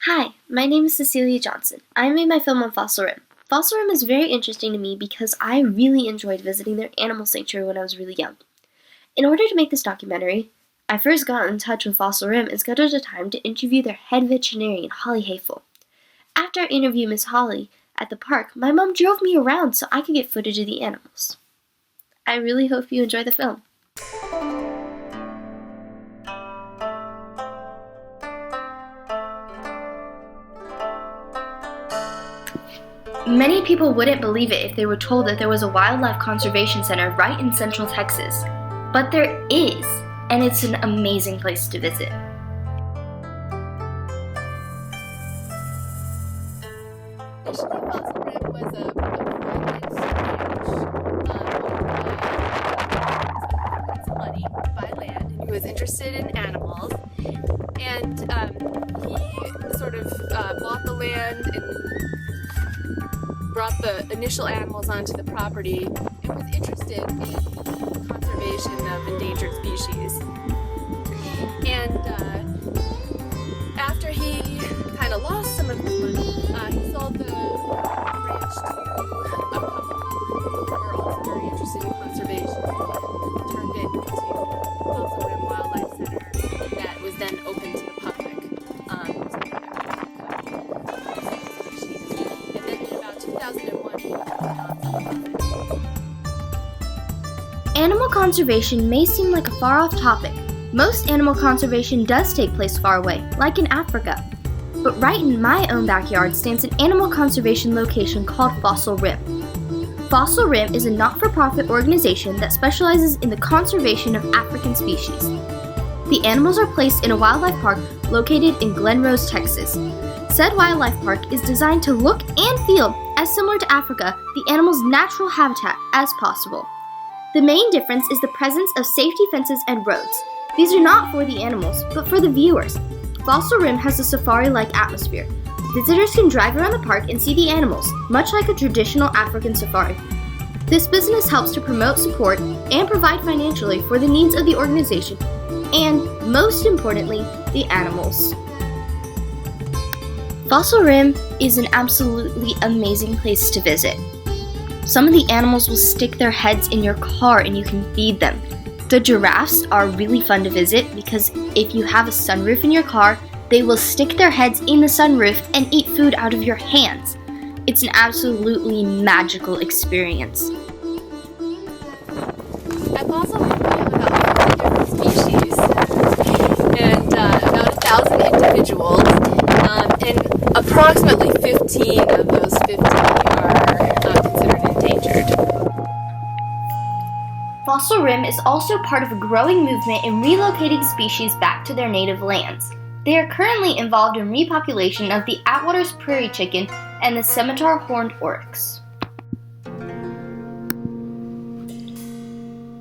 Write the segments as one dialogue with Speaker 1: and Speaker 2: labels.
Speaker 1: Hi, my name is Cecilia Johnson. I made my film on Fossil Rim. Fossil Rim is very interesting to me because I really enjoyed visiting their animal sanctuary when I was really young. In order to make this documentary, I first got in touch with Fossil Rim and scheduled a time to interview their head veterinarian, Holly Hayful. After I interviewed Miss Holly at the park, my mom drove me around so I could get footage of the animals. I really hope you enjoy the film. Many people wouldn't believe it if they were told that there was a wildlife conservation center right in central Texas. But there is, and it's an amazing place to visit.
Speaker 2: Initially, Fossil Rim was a private ranch money to buy land, and he was interested in animals. And he sort of bought the land and brought the initial animals onto the property and was interested in conservation of endangered species. And after he kind of lost some of his money, he sold the ranch to a couple who were also very interested in conservation and turned it into Fossil Rim Wildlife Center that was then open to the public. And then in about 2001, he
Speaker 1: Animal conservation may seem like a far-off topic. Most animal conservation does take place far away, like in Africa. But right in my own backyard stands an animal conservation location called Fossil Rim. Fossil Rim is a not-for-profit organization that specializes in the conservation of African species. The animals are placed in a wildlife park located in Glen Rose, Texas. Said wildlife park is designed to look and feel as similar to Africa, the animal's natural habitat, as possible. The main difference is the presence of safety fences and roads. These are not for the animals, but for the viewers. Fossil Rim has a safari-like atmosphere. Visitors can drive around the park and see the animals, much like a traditional African safari. This business helps to promote, support, and provide financially for the needs of the organization, and, most importantly, the animals. Fossil Rim is an absolutely amazing place to visit. Some of the animals will stick their heads in your car and you can feed them. The giraffes are really fun to visit because if you have a sunroof in your car, they will stick their heads in the sunroof and eat food out of your hands. It's an absolutely magical experience.
Speaker 2: At Fossil Rim, we have about 50 different species and about 1,000 individuals, and approximately 15 of those 50 are considered endangered.
Speaker 1: Fossil Rim is also part of a growing movement in relocating species back to their native lands. They are currently involved in repopulation of the Atwater's prairie chicken and the scimitar horned oryx.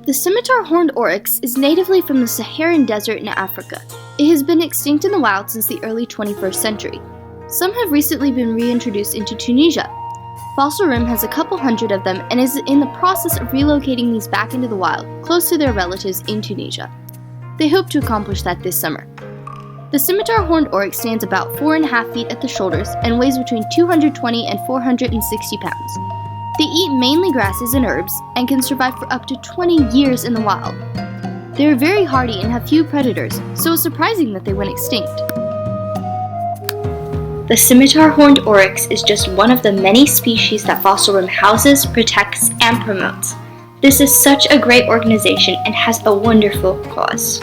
Speaker 1: The scimitar horned oryx is natively from the Saharan desert in Africa. It has been extinct in the wild since the early 21st century. Some have recently been reintroduced into Tunisia. Fossil Rim has a couple hundred of them and is in the process of relocating these back into the wild, close to their relatives in Tunisia. They hope to accomplish that this summer. The scimitar horned oryx stands about 4.5 feet at the shoulders and weighs between 220 and 460 pounds. They eat mainly grasses and herbs and can survive for up to 20 years in the wild. They are very hardy and have few predators, so it's surprising that they went extinct. The scimitar horned oryx is just one of the many species that Fossil Rim houses, protects, and promotes. This is such a great organization and has a wonderful cause.